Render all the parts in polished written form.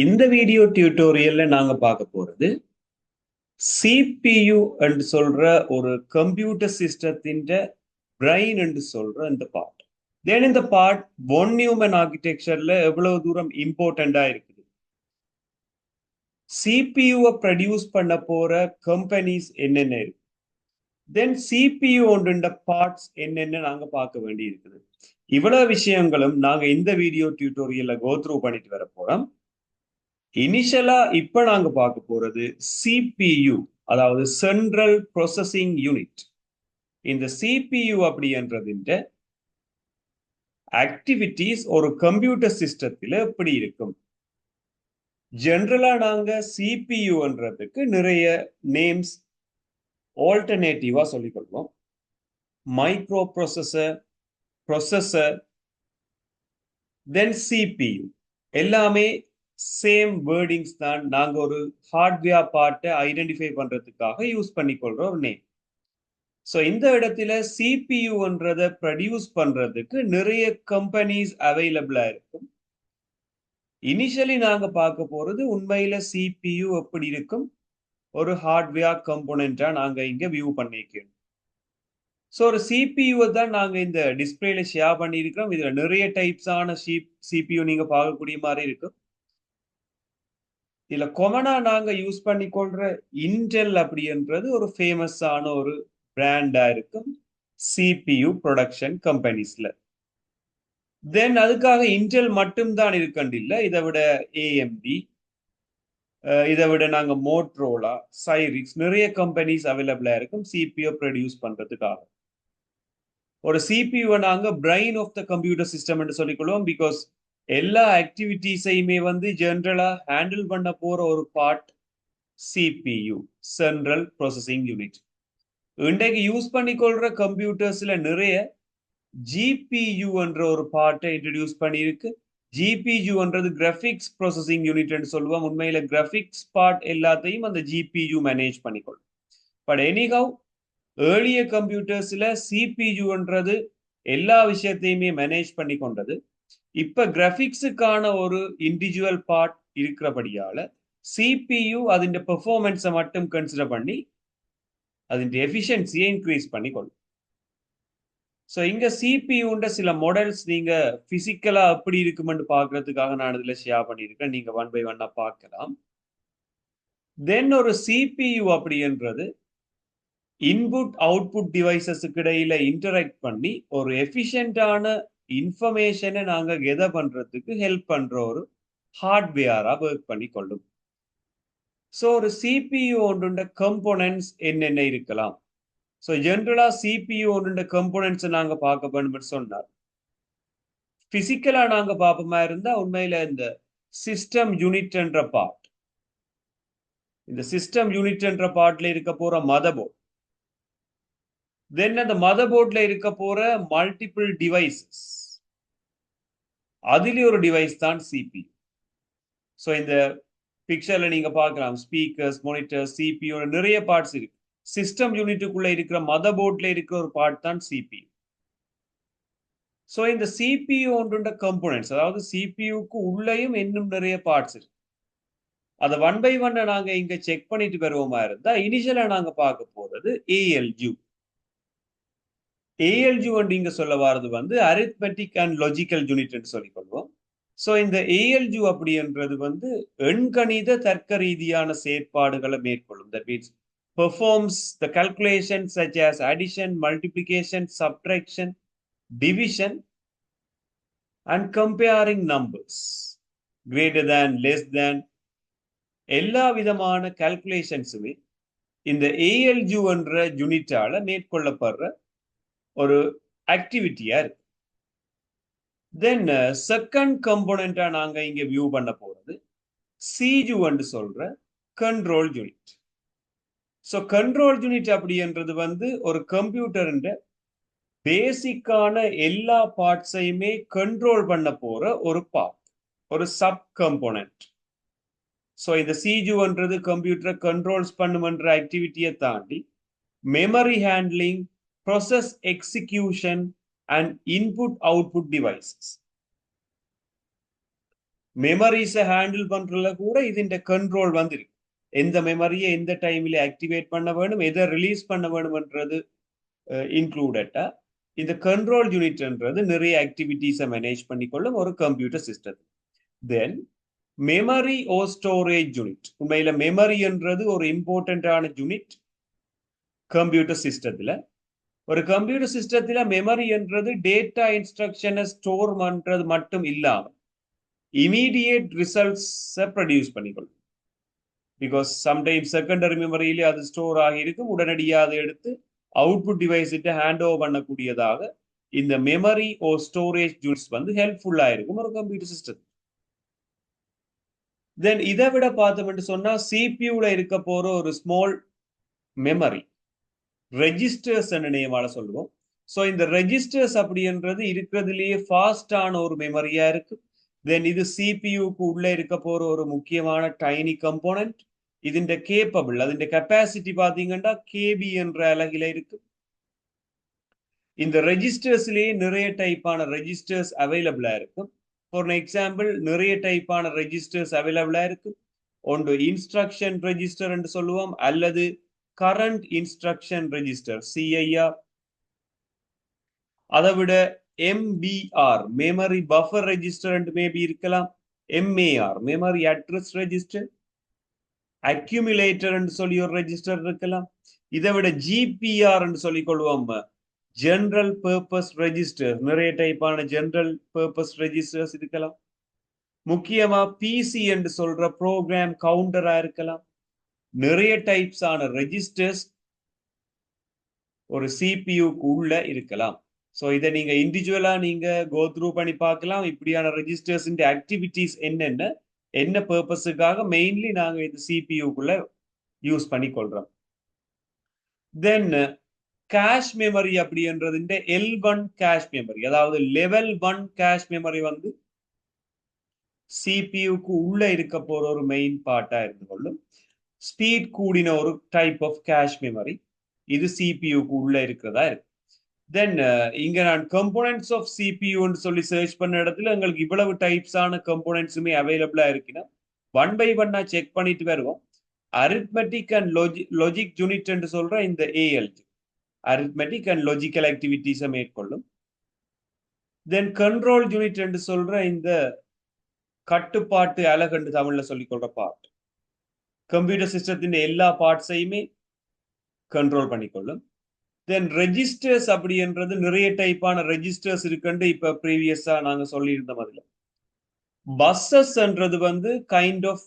இந்த வீடியோ டியூட்டோரியல்ல நாங்க பார்க்க போறது CPU என்று சொல்ற ஒரு கம்ப்யூட்டர் சிஸ்டத்தின் பிரைன் என்று சொல்ற இந்த பார்ட். தென் இந்த பார்ட் ஒன் நியூமன் ஆர்கிடெக்சர்ல எவ்வளவு தூரம் இம்பார்ட்டண்டா இருக்குது. சிபியூவை ப்ரொடியூஸ் பண்ண போற கம்பெனிஸ் என்னென்ன இருக்கு, தென் சிபியூ ஒன்றுண்ட பார்ட்ஸ் என்னென்ன நாங்க பார்க்க வேண்டி இருக்குது. இவ்வளவு விஷயங்களும் நாங்க இந்த வீடியோ டியூட்டோரியல்ல கோ த்ரூ பண்ணிட்டு வர போறோம். இனிஷியலா இப்ப நாங்க பார்க்க போறது சிபியு, அதாவது சென்ட்ரல் ப்ராசஸிங் யூனிட். இந்த சிபியு அப்படின்றதுன்ற ஆக்டிவிட்டிஸ் ஒரு கம்ப்யூட்டர் சிஸ்டத்துல எப்படி இருக்கும். ஜெனரலா நாங்க சிபியுன்றதுக்கு நிறைய நேம்ஸ் ஆல்டர்னேட்டிவா சொல்லிக்கொள்வோம். மைக்ரோ ப்ராசஸர், ப்ரொசஸர், தென் சிபியு எல்லாமே சேம் வேர்டிங்ஸ் தான். நாங்க ஒரு ஹார்ட்வேர் பார்ட்டை ஐடென்டிஃபை பண்றதுக்காக யூஸ் பண்ணிக்கொள்ற ஒரு நேம். ஸோ இந்த இடத்துல சிபியுன்றதை ப்ரொடியூஸ் பண்றதுக்கு நிறைய கம்பெனிஸ் அவைலபிளா இருக்கும். இனிஷியலி நாங்க பார்க்க போறது உண்மையில சிபியு எப்படி இருக்கும், ஒரு ஹார்ட்வேர் கம்போனண்டா நாங்க இங்க வியூ பண்ணிக்கிறோம். ஸோ ஒரு சிபியுவை தான் நாங்க இந்த டிஸ்பிளேல ஷேர் பண்ணியிருக்கிறோம். இதுல நிறைய டைப்ஸான சிபியு நீங்க பார்க்கக்கூடிய மாதிரி இருக்கும். இதுல கொமனா நாங்க யூஸ் பண்ணிக்கொள்ற இன்டெல் அப்படின்றது ஒரு ஃபேமஸான ஒரு பிராண்டா இருக்கும் சிபியு ப்ரொடக்ஷன் கம்பெனிஸ்ல. தென் அதுக்காக இன்டெல் மட்டும்தான் இருக்கண்டில்ல, இதை விட ஏஎம்டி, இதை விட நாங்க மோட்ரோலா, சைரிக்ஸ், நிறைய கம்பெனிஸ் அவைலபிளா இருக்கும் சிபியு ப்ரொடியூஸ் பண்றதுக்காக. ஒரு சிபியுவை நாங்க brain of the computer system என்று சொல்லிக்கொள்வோம். பிகாஸ் எல்லா ஆக்டிவிட்டிஸையுமே ஜெனரலா ஹேண்டில் பண்ண போற ஒரு part CPU, central processing unit. இன்றைக்கு யூஸ் பண்ணிக்கொள்ற கம்ப்யூட்டர்ஸ்ல நிறைய ஜிபியு என்ற ஒரு பார்ட்டை இன்ட்ரடியூஸ் பண்ணியிருக்கு. ஜிபியுன்றது கிராஃபிக்ஸ் ப்ராசஸிங் யூனிட் சொல்லுவோம். உண்மையில கிராஃபிக்ஸ் பார்ட் எல்லாத்தையும் அந்த ஜிபியு மேனேஜ் பண்ணிக்கொள்ளும். பட் எனிஹவ் ஏர்லிய கம்ப்யூட்டர்ஸ்ல சிபியுன்றது எல்லா விஷயத்தையுமே மேனேஜ் பண்ணி கொண்டது. இப்ப கிராஃபிக்ஸுக்கான ஒரு இண்டிவிஜுவல் பார்ட் இருக்கிறபடியால சிபியு அதின் பெர்ஃபார்மன்ஸை மட்டும் கன்சிடர் பண்ணி அதின் எஃபிஷியன்சியை இன்க்ரீஸ் பண்ணிக்கொள்ளும். ஸோ இங்க சிபியுன்ற சில மாடல்ஸ் நீங்க பிசிக்கலா எப்படி இருக்குமென்று பார்க்கறதுக்காக நான் இதுல ஷேர் பண்ணியிருக்கேன். நீங்க ஒன் பை ஒன்னா பார்க்கலாம். தென் ஒரு சிபியு அப்படின்றது இன்புட் அவுட்புட் டிவைசஸுக்கு இடையில இன்டராக்ட் பண்ணி ஒரு எஃபிஷியன்டான இன்ஃபர்மேஷனை நாங்க கெதர் பண்றதுக்கு ஹெல்ப் பண்ற ஒரு ஹார்ட்வேரா ஒர்க் பண்ணி கொள்ளும். ஸோ ஒரு சிபியு ஒன்றுண்ட கம்போனன்ட்ஸ் என்னென்ன இருக்கலாம். ஸோ ஜென்ரலா சிபியு ஒன்றுண்ட கம்போனன்ட்ஸ் நாங்க பார்க்க வேண்டும் சொன்னார். பிசிக்கலா நாங்க பார்ப்போமா இருந்தா உண்மையில இந்த சிஸ்டம் யூனிட் என்ற பார்ட், இந்த சிஸ்டம் யூனிட் என்ற பார்ட்ல இருக்க போற மதர் போர்ட், தென் அந்த மதர் போர்ட்ல இருக்க போற மல்டிபிள் டிவைசஸ், அதிலே ஒரு டிவைஸ் தான் சிபியு. ஸோ இந்த பிக்சர்ல நீங்க பார்க்கலாம் ஸ்பீக்கர்ஸ், மானிட்டர், சிபியு நிறைய பார்ட்ஸ் இருக்கு. சிஸ்டம் யூனிட்டுக்குள்ள இருக்கிற மதர் போர்ட்ல இருக்கிற ஒரு பார்ட் தான் சிபியு. ஸோ இந்த சிபியு ஒன்றுண்ட கம்போனன்ட்ஸ், அதாவது சிபியுக்கு உள்ளேயும் இன்னும் நிறைய பார்ட்ஸ் இருக்கு. அதை ஒன் பை ஒன் நாங்க இங்க செக் பண்ணிட்டு வருவோமா இருந்தா இனிஷியலா நாங்க பார்க்க போறது ஏஎல்யூ. ஏஎல்யூ இங்க சொல்ல வாரது அரித்மெட்டிக் அண்ட் லாஜிக்கல் யூனிட் சொல்லிக்கொள்வோம். ஸோ இந்த ஏஎல்யூ அப்படின்றது எண்கணித தர்க்க ரீதியான செயற்பாடுகளை மேற்கொள்ளும். That means performs the calculation such as addition, multiplication, subtraction, division and comparing numbers, greater than, less than, எல்லா விதமான கால்குலேஷன்ஸுமே இந்த ஏஎல்யூ என்ற யூனிட்டால மேற்கொள்ளப்படுற ஒரு ஆக்டிவிட்டியா இருக்கு. தென் செகண்ட் கம்போனண்டா நாங்க இங்க வியூ பண்ண போறது சிஜு என்று சொல்ற control unit. So control unit அப்படின்றது ஒரு கம்ப்யூட்டர் பேசிக்கான எல்லா பார்ட்ஸையுமே கண்ட்ரோல் பண்ண போற ஒரு பார்ட், ஒரு சப் கம்போனன்ட். ஸோ இந்த சிஜுன்றது கம்ப்யூட்டரை கண்ட்ரோல்ஸ் பண்ணுமன்ற ஆக்டிவிட்டியை தாண்டி memory handling, process execution and input output devices, மெமரிஸை ஹேண்டில் பண்றதுல கூட இதுன்ற கண்ட்ரோல் வந்துருக்கு. எந்த மெமரியை எந்த டைம்ல ஆக்டிவேட் பண்ண வேணும், எதை ரிலீஸ் பண்ண வேணும்ன்றது இன்க்ளூடட்டா இந்த கண்ட்ரோல் யூனிட்ன்றது நிறைய ஆக்டிவிட்டிஸை மேனேஜ் பண்ணிக்கொள்ளும் ஒரு கம்ப்யூட்டர் சிஸ்டம். தென் மெமரி ஓ ஸ்டோரேஜ் யூனிட். உண்மையில மெமரி என்றது ஒரு இம்பார்ட்டன்டான யூனிட் கம்ப்யூட்டர் சிஸ்டத்துல. ஒரு கம்ப்யூட்டர் சிஸ்டத்துல மெமரி என்றது டேட்டா இன்ஸ்ட்ரக்ஷனை ஸ்டோர் பண்றது மட்டும் இல்லாம இமீடியேட் ரிசல்ட்ஸை ப்ரொடியூஸ் பண்ணிக்கொள்ளும். பிகாஸ் சம்டைம்ஸ் செகண்டரி மெமரியிலே அது ஸ்டோர் ஆகியிருக்கும், உடனடியாக அதை எடுத்து அவுட்புட் டிவைஸிட்ட ஹேண்ட் ஓவர் பண்ணக்கூடியதாக இந்த மெமரி ஓ ஸ்டோரேஜ் யூனிட்ஸ் வந்து ஹெல்ப்ஃபுல்லா இருக்கும் ஒரு கம்ப்யூட்டர் சிஸ்டம். தென் இதை விட பார்த்தோம்னு சொன்னா சிபியூல இருக்க போற ஒரு ஸ்மால் மெமரி ரெஜிஸ்டர்ஸ் நேமால சொல்லுவோம். ஸோ இந்த ரெஜிஸ்டர்ஸ் அப்படின்றது இருக்கிறதுலேயே ஃபாஸ்டான ஒரு மெமரியா இருக்கு. தென் இது சிபியூக்கு உள்ள இருக்க போற ஒரு முக்கியமான டைனி கம்போனன்ட். ഇതിന്റെ கேப்பபிள், അതിന്റെ கெப்பாசிட்டி பாத்தீங்கன்னா கேபி என்ற அலகில இருக்கு. இந்த ரெஜிஸ்டர்ஸ்லயே நிறைய டைப்பான ரெஜிஸ்டர்ஸ் அவைலபிளா இருக்கும். ஃபார் எக்ஸாம்பிள் நிறைய டைப்பான ரெஜிஸ்டர்ஸ் அவைலபிளா இருக்கு. ஒன்று இன்ஸ்ட்ரக்ஷன் ரெஜிஸ்டர் என்று சொல்லுவோம், அல்லது கரண்ட் இன்ஸ்ட்ரக்ஷன் ரெஜிஸ்டர் சிஐஆர். அதை விட MBR memory buffer register maybe இருக்கலாம். MAR memory address register, accumulator சொல்லி ஒரு ரெஜிஸ்டர் இருக்கலாம். இதை விட ஜிபிஆர் சொல்லிக் கொள்வோம், ஜெனரல் பர்பஸ் ரெஜிஸ்டர். நிறைய டைப்பான ஜெனரல் பர்பஸ் ரெஜிஸ்டர்ஸ் இருக்கலாம். முக்கியமா பிசி என்று சொல்ற ப்ரோக்ராம் கவுண்டரா இருக்கலாம். நிறைய டைப்ஸ் ஆன ரெஜிஸ்டர்ஸ் ஒரு சிபியூக்கு உள்ள இருக்கலாம். ஸோ இதை நீங்க இண்டிவிஜுவலா நீங்க கோ த்ரூ பண்ணி பார்க்கலாம். இப்படியான ரெஜிஸ்டர்ஸ் ஆக்டிவிட்டிஸ் என்னென்ன, என்ன பர்பஸுக்காக மெயின்லி நாங்க இது சிபியூக்குள்ள யூஸ் பண்ணி கொள்றோம். தென் கேஷ் மெமரி அப்படின்றது L1 கேஷ் மெமரி, அதாவது லெவல் 1 கேஷ் மெமரி வந்து சிபியூக்கு உள்ள இருக்க போற ஒரு மெயின் பார்ட்டா இருந்து கொள்ளும். ஸ்பீட் கூடின ஒரு டைப் ஆஃப் கேஷ் மெமரி இது சிபியூக்கு உள்ள இருக்கிறதா இருக்கு. தென் இங்க நான் கம்போனன்ட்ஸ் ஆஃப் சிபியூன்னு சொல்லி சர்ச் பண்ண இடத்துல எங்களுக்கு இவ்வளவு டைப்ஸ் ஆன கம்போனன்ட்ஸுமே அவைலபிளா இருக்குன்னா ஒன் பை ஒன்னா செக் பண்ணிட்டு வருவோம். அரித்மெட்டிக் அண்ட் லாஜிக் யூனிட் என்று சொல்ற இந்த ஏஎல்ஜி அரித்மெட்டிக் அண்ட் லாஜிக்கல் ஆக்டிவிட்டிஸை மேற்கொள்ளும். தென் கண்ட்ரோல் யூனிட் என்று சொல்ற இந்த கட்டுப்பாட்டு அலகு என்று தமிழ்ல சொல்லிக் கொள்ற பார்ட் கம்ப்யூட்டர் சிஸ்டத்தின் எல்லா பார்ட்ஸையுமே கண்ட்ரோல் பண்ணிக்கொள்ளும். தென் ரெஜிஸ்டர்ஸ் அப்படின்றது நிறைய டைப்பான ரெஜிஸ்டர்ஸ் இருக்குன்னு இப்ப ப்ரீவியஸா நாங்க சொல்லியிருந்தோம். அதுல பஸ்ஸஸ் என்றது வந்து kind of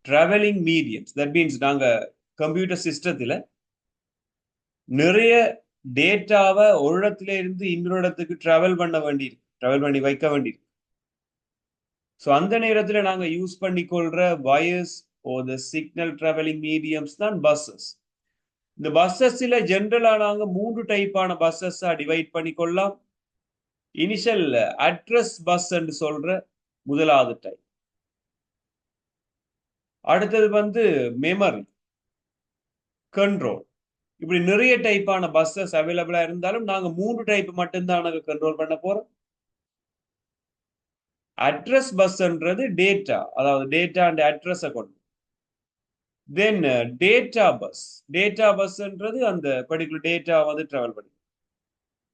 travelling mediums. That means நாங்க கம்ப்யூட்டர் சிஸ்டத்துல நிறைய டேட்டாவை ஒரு இடத்துல இருந்து இன்னொரு இடத்துக்கு டிராவல் பண்ணி வைக்க வேண்டியிருக்கு. ஸோ அந்த நேரத்தில் நாங்க யூஸ் பண்ணிக்கொள்ற wires or the signal travelling mediums தான் பஸ்ஸஸ். இந்த பஸ்ஸஸ்ல ஜென்ரலா நாங்க 3 டைப்பான பஸ்ஸஸா டிவைட் பண்ணிக்கொள்ளலாம். இனிஷியல் அட்ரஸ் பஸ் என்று சொல்ற முதலாவது டைப். அடுத்தது வந்து மெமரி, கண்ட்ரோல். இப்படி நிறைய டைப்பான பஸ்ஸஸ் அவைலபிளா இருந்தாலும் நாங்க 3 டைப் மட்டும்தான் நாங்க கண்ட்ரோல் பண்ண போறோம். அட்ரஸ் பஸ்ன்றது டேட்டா, அதாவது டேட்டா அண்ட் அட்ரஸை கொண்டு. தென் டேட்டா பஸ்ன்றது அந்த பர்டிகுலர் டேட்டா வந்து டிராவல் பண்ணி.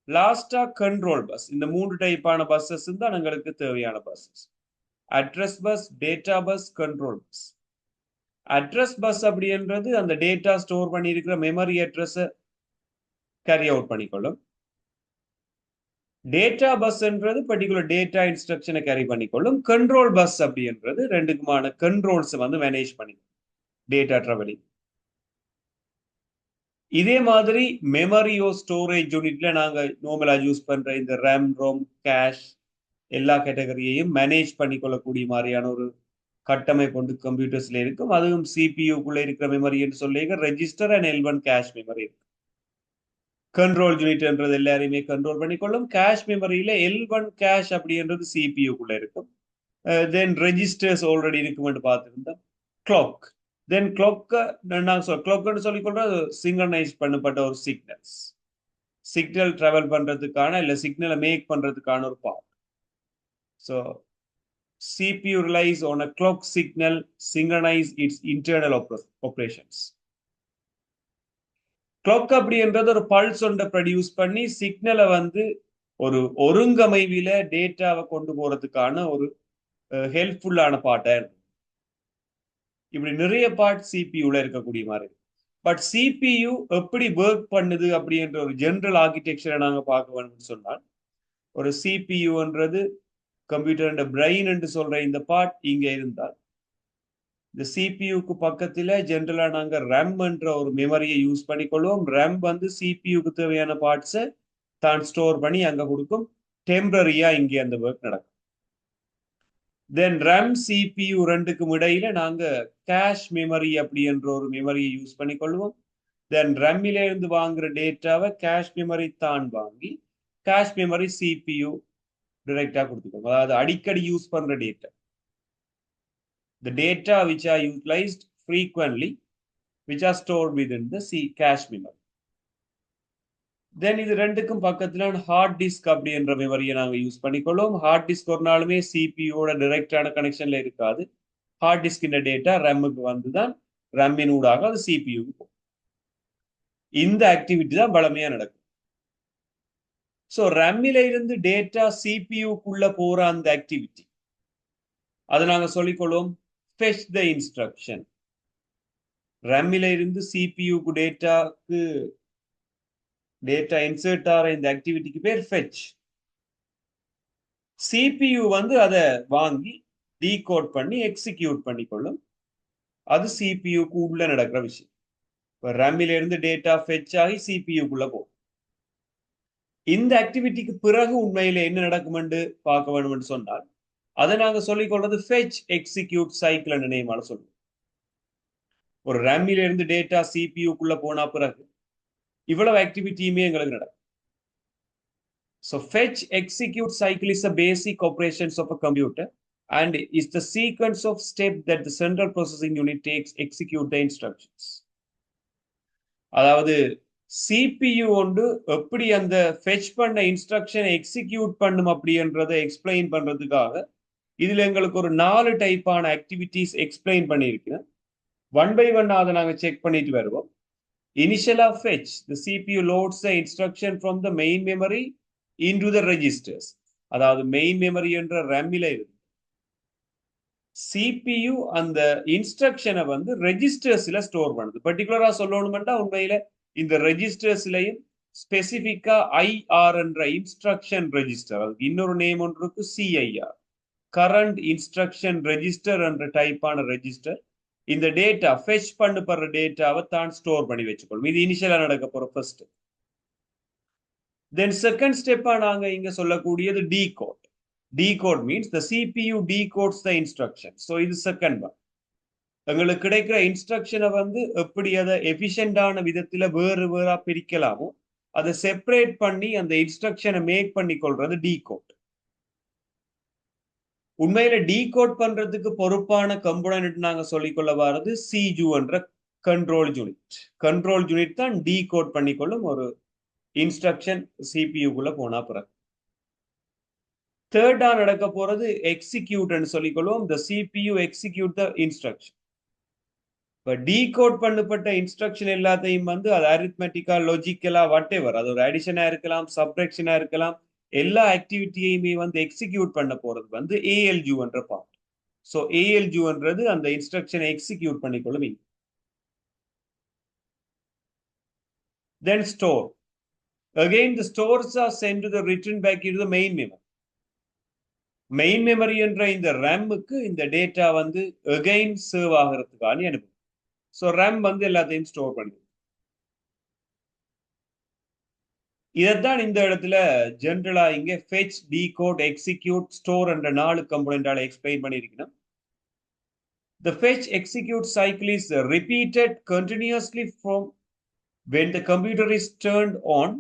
லாஸ்டா கண்ட்ரோல் பஸ். இந்த 3 டைப்பான பஸ்ஸஸ் தான் எங்களுக்கு தேவையான buses. Address bus, data bus, control bus. Address bus அப்படின்றது அந்த டேட்டா ஸ்டோர் பண்ணி இருக்கிற மெமரி அட்ரஸை கேரி அவுட் பண்ணிக்கொள்ளும். டேட்டா பஸ்ன்றது பர்டிகுலர் டேட்டா இன்ஸ்ட்ரக்ஷனை கேரி பண்ணிக்கொள்ளும். கண்ட்ரோல் பஸ் அப்படின்றது ரெண்டுக்குமான கண்ட்ரோல்ஸ் வந்து மேனேஜ் பண்ணி டேட்டா டிராவலிங். இதே மாதிரி மெமரியோ ஸ்டோரேஜ் யூனிட்ல நாங்க நார்மலா யூஸ் பண்ற இந்த ரேம், ரோம், கேஷ் எல்லா கேட்டகரியையும் மேனேஜ் பண்ணிக்கொள்ளக்கூடிய மாதிரியான ஒரு கட்டமைப்பு கொண்டு கம்ப்யூட்டர்ஸ்ல இருக்கும். அதுவும் சிபியூக்குள்ள இருக்கிற மெமரி என்று சொல்லி register and L1 cache memory இருக்கு. கண்ட்ரோல் யூனிட்ன்றது எல்லாரையுமே கண்ட்ரோல் பண்ணிக்கொள்ளும். கேஷ் மெமரியில L1 கேஷ் அப்படின்றது சிபியூக்குள்ள இருக்கும். தென் ரெஜிஸ்டர்ஸ் ஆல்ரெடி இருக்குமென்று பார்த்துருந்தோம். கிளாக், தென் கிளாக் நான் கிளாக்னு சொல்லிக்கொள்றது சிங்க்ரனைஸ் பண்ணப்பட்ட ஒரு சிக்னல் டிராவல் பண்றதுக்கான இல்ல சிக்னலை மேக் பண்றதுக்கான ஒரு part. So CPU relies on a clock signal synchronize its internal operations. Clock அப்படின்றது ஒரு பல்ஸ் ஒன்றை ப்ரொடியூஸ் பண்ணி சிக்னலை வந்து ஒரு ஒருங்கமைவில டேட்டாவை கொண்டு போறதுக்கான ஒரு ஹெல்ப்ஃபுல்லான பார்ட்டா இருக்கு. இப்படி நிறைய பார்ட் சிபியூல இருக்கக்கூடிய மாதிரி. பட் சிபியு எப்படி ஒர்க் பண்ணுது அப்படின்ற ஒரு ஜெனரல் ஆர்கிடெக்சரை நாங்க பார்க்க வேணும்னு சொன்னால், ஒரு சிபியுன்றது கம்ப்யூட்டர் பிரெயின் என்று சொல்ற இந்த பார்ட் இங்க இருந்தால், இந்த சிபியுக்கு பக்கத்துல ஜென்ரலா நாங்க ரேம் என்ற ஒரு மெமரியை யூஸ் பண்ணிக்கொள்வோம். ரேம் வந்து சிபியுக்கு தேவையான பார்ட்ஸை தான் ஸ்டோர் பண்ணி அங்க கொடுக்கும். டெம்பரரியா இங்கே அந்த ஒர்க் நடக்கும். தென் ரேம் சிபியு ரெண்டுக்கும் இடையில நாங்க கேஷ் மெமரி அப்படி என்ற ஒரு மெமரியை யூஸ் பண்ணிக்கொள்வோம். தென் ரேம்மில இருந்து வாங்குற டேட்டாவை கேஷ் மெமரி தான் வாங்கி கேஷ் மெமரி சிபியு டைரக்டா கொடுத்துக்கோங்க. அதாவது அடிக்கடி யூஸ் பண்ற data. The data which are utilized frequently, which are stored within the cache memory. Then இது ரெண்டுக்கும் பக்கத்துல ஹார்ட் டிஸ்க் அப்படின்ற மெமரியை நாங்க யூஸ் பண்ணிக்கொள்வோம். ஹார்ட் டிஸ்க் ஒரு நாளுமே சிபியோட டைரக்டான கனெக்ஷன்ல இருக்காது. ஹார்ட் டிஸ்கின் டேட்டா ரேமுக்கு வந்துதான் ரேமின் ஊடாக அது சிபியுக்கு போகும். இந்த ஆக்டிவிட்டி தான் பலமையா நடக்கும். ஸோ ரேமில இருந்து டேட்டா சிபியுக்குள்ள போற அந்த ஆக்டிவிட்டி அதை நாங்க சொல்லிக்கொள்வோம் fetch the instruction. ரேமில இருந்து சிபியுக்கு டேட்டா இன்சர்ட் ஆகிற இந்த ஆக்டிவிட்டிக்கு பேர் fetch. சிபியு வந்து அதை வாங்கி டீகோட் பண்ணி எக்ஸிக்யூட் பண்ணிக்கொள்ளும். அது சிபியுக்கு உள்ள நடக்கிற விஷயம். இப்போ ரேமில இருந்து டேட்டா fetch ஆகி சிபியுக்குள்ள போகும். இந்த ஆக்டிவிட்டிக்கு பிறகு உண்மையில என்ன நடக்கும்னு பார்க்க வேணும்னு சொன்னால், அதை நாங்க சொல்லிக் கொள்றது fetch execute cycle நேமால சொல்லுவோம். ஒரு ரேமில இருந்து டேட்டா சிபியுக்குள்ள போனா பிறகு இவ்வளவு ஆக்டிவிட்டியுமே எங்களுக்கு நடக்கும். So fetch execute cycle is a basic operations of a computer and is the sequence of steps that the central processing unit takes execute the instructions. அதாவது சிபியு ஒன்று எப்படி அந்த fetch பண்ண இன்ஸ்ட்ரக்ஷனை எக்ஸிக்யூட் பண்ணும் அப்படின்றதை எக்ஸ்பிளைன் பண்றதுக்காக இதுல எங்களுக்கு ஒரு 4 டைப்பான ஆக்டிவிட்டிஸ் எக்ஸ்பிளைன் பண்ணியிருக்கிறேன். ஒன் பை ஒன் அதை நாங்கள் செக் பண்ணிட்டு வருவோம். இனிஷியலா fetch, the CPU loads the instruction from the main memory into the registers. அதாவது மெயின் மெமரி என்ற ரேமில இருந்து சிபியு அந்த இன்ஸ்ட்ரக்ஷனை வந்து ரெஜிஸ்டர்ஸ்ல ஸ்டோர் பண்ணுது. பர்டிகுலரா சொல்லணும்னா உண்மையில இந்த ரெஜிஸ்டர்ஸ்லயும் ஸ்பெசிபிக்கா ஐஆர் என்ற இன்ஸ்ட்ரக்ஷன் ரெஜிஸ்டர், அதுக்கு இன்னொரு நேம் ஒன்று இருக்கு, சிஐஆர், கரண்ட் இன்ஸ்ட்ரக்ஷன் ரெஜிஸ்டர் என்ற டைப்பான ரெஜிஸ்டர் இந்த டேட்டா ஃபெச் பண்ணப்படுற டேட்டாவை தான் ஸ்டோர் பண்ணி வச்சுக்கொள்ளும். இது இனிஷியலா நடக்க போற ஃபர்ஸ்ட். தென் செகண்ட் ஸ்டெப்பா நாங்க இங்க சொல்லக்கூடியது decode. Decode means the CPU decodes the instruction. So இது செகண்ட் ஒன். எங்களுக்கு கிடைக்கிற இன்ஸ்ட்ரக்ஷனை வந்து எப்படி அதை எஃபிஷியண்டான விதத்துல வேறு வேறா பிரிக்கலாமோ அதை செப்பரேட் பண்ணி அந்த இன்ஸ்ட்ரக்ஷனை மேக் பண்ணி கொள்றது டீகோட். உண்மையில டீகோட் பண்றதுக்கு பொறுப்பான கம்போனன்ட் நாங்க சொல்லிக்கொள்ள வர்றது சிஜு என்ற கண்ட்ரோல் யூனிட். கண்ட்ரோல் யூனிட் தான் டீகோட் பண்ணிக்கொள்ளும் ஒரு இன்ஸ்ட்ரக்ஷன் சிபியுக்குள்ள போனா பிறகு. தேர்டா நடக்க போறது எக்ஸிக்யூட்னு சொல்லிக்கொள்வோம். the CPU execute the instruction. இப்போ டீகோட் பண்ணப்பட்ட இன்ஸ்ட்ரக்ஷன் எல்லாத்தையும் வந்து அது அரித்மெட்டிக்கா லாஜிக்கலா வாட் எவர், அது ஒரு அடிஷனா இருக்கலாம், சப்ட்ராக்ஷனா இருக்கலாம், எல்லா ஆக்டிவிட்டியுமே வந்து எக்ஸிக்யூட் பண்ண போறது வந்து ஏஎல்யூ என்ற பார்ட். ஸோ ஏஎல்யூன்றது அந்த இன்ஸ்ட்ரக்ஷனை எக்ஸிக்யூட் பண்ணிக்கொள்ளும். Then store. Again, the stores are sent to the return back into the main memory. Main memory என்ற இந்த ரேமுக்கு இந்த டேட்டா வந்து அகைன் சர்வ் ஆகிறதுக்கான அனுப்பும். ஸோ ரேம் வந்து எல்லாத்தையும் ஸ்டோர் பண்ணுது. இதைத்தான் இந்த இடத்துல ஜென்ரலா இங்க fetch, decode, execute, store என்ற 4 கம்போனன்டால எக்ஸ்பிளைன் பண்ணியிருக்கணும். The fetch execute cycle is repeated continuously from when the computer is turned on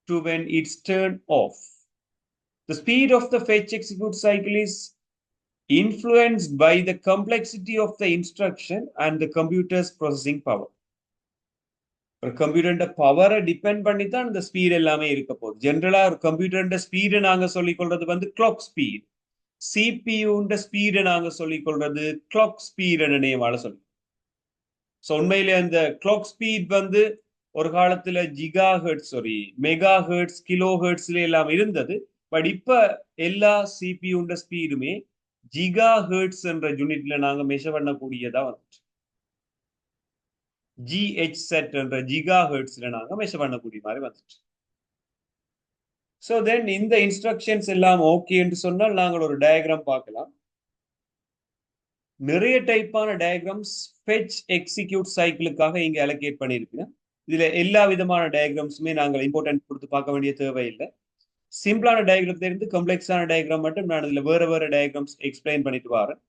to when it's turned off. The speed of the fetch execute cycle is influenced by the complexity of the instruction and the computer's processing power. ஒரு computer பவரை depend பண்ணி தான் இந்த speed எல்லாமே இருக்க போகுது. ஜென்ரலா ஒரு கம்ப்யூட்டர் ஸ்பீடு நாங்க சொல்லிக் கொள்றது வந்து கிளாக் ஸ்பீட். சிபியூன்ற ஸ்பீடை நாங்க சொல்லிக் கொள்றது கிளாக் ஸ்பீட் நேமால சொல்லி. ஸோ உண்மையிலே அந்த கிளாக் ஸ்பீட் வந்து ஒரு காலத்துல giga hertz mega hertz kilo ஹெர்ட்ஸ்ல எல்லாம் இருந்தது. பட் இப்ப எல்லா சிபியூன்ற ஸ்பீடுமே ஜிகா ஹெர்ட்ஸ் என்ற யூனிட்ல நாங்க மெஷர் பண்ணக்கூடியதா வந்துச்சு. ஜிஹெச் செட் என்ற ஜிகா ஹெர்ட்ஸ்ல நாங்க மெஷர் பண்ணக்கூடிய மாதிரி வந்துச்சு. ஸோ தென் இந்த இன்ஸ்ட்ரக்ஷன்ஸ் எல்லாம் ஓகே என்று சொன்னால் நாங்கள் ஒரு டயக்ராம் பார்க்கலாம். நிறைய டைப்பான டயக்ராம்ஸ் ஃபெச் எக்ஸிக்யூட் சைக்கிளுக்காக இங்க அலோகேட் பண்ணியிருக்கிறேன். இதுல எல்லா விதமான டயக்ராம்ஸுமே நாங்கள் இம்பார்ட்டன்ட் கொடுத்து பார்க்க வேண்டிய தேவையில்லை. சிம்பிளான டயக்ராம்ல இருந்து காம்ப்ளெக்ஸான டயக்ராம் மட்டும் நான் இதுல வேற டயக்ராம்ஸ் எக்ஸ்பிளைன் பண்ணிட்டு வரேன்.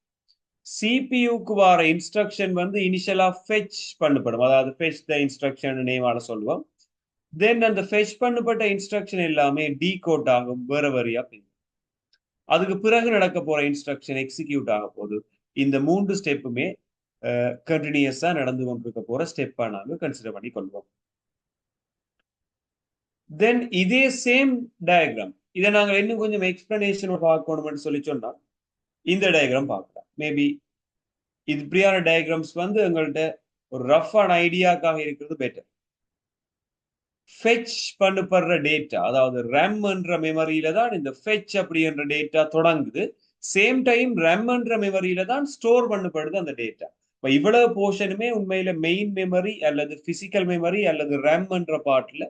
சிபியூக்கு வர இன்ஸ்ட்ரக்ஷன் வந்து இனிஷியலா ஃபெச் பண்ணப்படும். அதாவது ஃபெச் த இன்ஸ்ட்ரக்ஷன் நேமால சொல்லுவோம். தென் அந்த ஃபெச் பண்ணப்பட்ட இன்ஸ்ட்ரக்ஷன் எல்லாமே டீகோட் ஆகும் வேறையா. அதுக்கு பிறகு நடக்க போற இன்ஸ்ட்ரக்ஷன் எக்ஸிக்யூட் ஆக போகுது. இந்த 3 ஸ்டெப்புமே கண்டினியூஸா நடந்து கொண்டிருக்க போற ஸ்டெப்பா நாங்க கன்சிடர் பண்ணி கொள்வோம். தென் இதே சேம் டயக்ராம் இதை நாங்க இன்னும் கொஞ்சம் எக்ஸ்பிளனேஷன் பார்க்கணும்னு சொல்லி சொன்னா இந்த டயக்ராம் பார்க்கலாம். மேபி இது இப்படியான டயக்ராம்ஸ் வந்து எங்கள்கிட்ட ஒரு ரஃபான ஐடியாக்காக இருக்கிறது பெட்டர். ஃபெச் பண்ணப்படுற டேட்டா, அதாவது ரேம் என்ற மெமரியில தான் இந்த ஃபெச் அப்படின்ற டேட்டா தொடங்குது. சேம் டைம் ரேம் என்ற மெமரியில தான் ஸ்டோர் பண்ணப்படுது அந்த டேட்டா. இப்போ இவ்வளவு போர்ஷனுமே உண்மையில மெயின் மெமரி அல்லது பிசிக்கல் மெமரி அல்லது ரேம் என்ற பார்ட்ல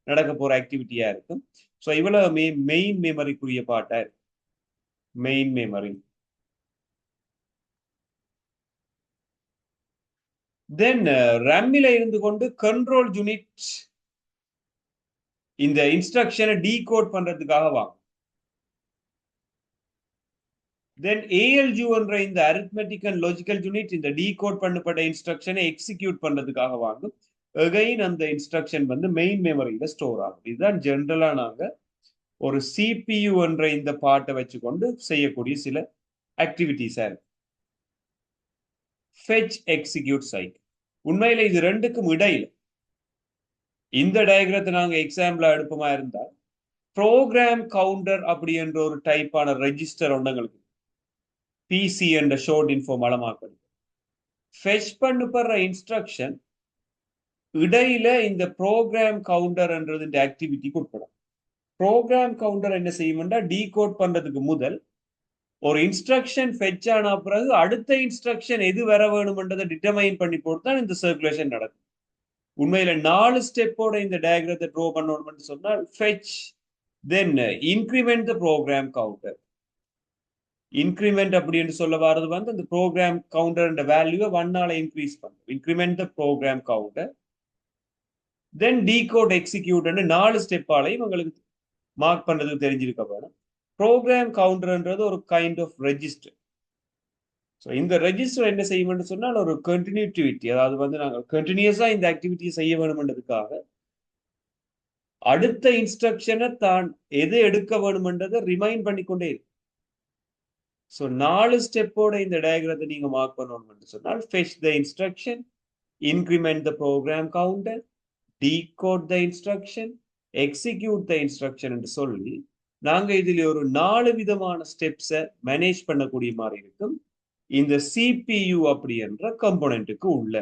நடக்க போற ஆக்டிவிட்டியா இருக்கும். ஸோ இவ்வளவு மெயின் மெமரிக்குரிய பார்ட்டா இருக்கு. Main memory. தென் ரேமில இருந்து கொண்டு கண்ட்ரோல் யூனிட் இந்த இன்ஸ்ட்ரக்ஷனை டீகோட் பண்றதுக்காக வாங்கும். தென் ஏஎல்யூ என்ற இந்த அரித்மெட்டிக் அண்ட் லாஜிக்கல் யூனிட் இந்த டீகோட் பண்ணப்பட்ட இன்ஸ்ட்ரக்ஷனை எக்ஸிக்யூட் பண்றதுக்காக வாங்கும். அகைன் அந்த இன்ஸ்ட்ரக்ஷன் வந்து மெயின் மெமரியில ஸ்டோர் ஆகும். இதுதான் ஜென்ரலா நாங்க ஒரு சிபியூ என்ற இந்த பார்ட்டை வச்சுக்கொண்டு செய்யக்கூடிய சில ஆக்டிவிட்டிஸா இருக்கு. Fetch execute cycle. உண்மையில இது ரெண்டுக்கும் இடையில இந்த டயக்ராத்தை நாங்க எக்ஸாம்பிளா எடுப்போமா இருந்தால் ப்ரோக்ராம் கவுண்டர் அப்படி என்ற ஒரு டைப்பான ரெஜிஸ்டர் ஒன்றுங்களுக்கு பிசி என்ற ஷோர்ட் இன்ஃபோ மலமாக்கணும். ஃபெச் பண்ணப்படுற இன்ஸ்ட்ரக்ஷன் இடையில இந்த ப்ரோக்ராம் கவுண்டர் என்றது இந்த ஆக்டிவிட்டிக்கு உட்படும். ப்ரோக்ராம் கவுண்டர் என்ன செய்யும்னா டீகோட் பண்றதுக்கு முதல் ஒரு இன்ஸ்ட்ரக்ஷன் ஃபெச் ஆன பிறகு அடுத்த இன்ஸ்ட்ரக்ஷன் எது வர வேணும்ன்றதை டிட்டர்மைன் பண்ணி போட்டு தான் இந்த சர்க்குலேஷன் நடக்கும். உண்மையில 4 ஸ்டெப்போட இந்த டயக்ராத்தை ட்ரா பண்ணணும்னு சொன்னால் fetch, then increment the program counter. Increment அப்படின்னு சொல்ல வர்றது வந்து அந்த ப்ரோக்ராம் கவுண்டர் வேல்யூவை 1ஆல இன்க்ரீஸ் பண்ணும். Increment the program counter, then decode execute 4 ஸ்டெப்பாலையும் உங்களுக்கு மார்க் பண்றதுக்கு தெரிஞ்சிருக்க வேணும். ப்ரோக்ராம் கவுண்டர்ன்றது ஒரு கைண்ட் ஆஃப் ரெஜிஸ்டர். ஸோ இந்த ரெஜிஸ்டர் என்ன செய்யணும்னு சொன்னால் ஒரு கண்டினியூட்டிவிட்டி, அதாவது வந்து நாங்கள் கண்டினியூஸா இந்த ஆக்டிவிட்டியை செய்ய வேணும்ன்றதுக்காக அடுத்த இன்ஸ்ட்ரக்ஷனை தான் எது எடுக்க வேணும்ன்றதை ரிமைண்ட் பண்ணிக்கொண்டே இருக்கு. ஸோ 4 ஸ்டெப்போட இந்த டயக்ராத்தை நீங்க மார்க் பண்ணணும்னு சொன்னால் fetch the instruction, increment the program counter, decode the instruction, execute the instruction என்று சொல்லி நாங்க இதில் ஒரு 4 விதமான ஸ்டெப்ஸை மேனேஜ் பண்ணக்கூடிய மாதிரி இருக்கும் இந்த சிபியூ அப்படி என்ற கம்போனன்ட்டுக்கு உள்ள.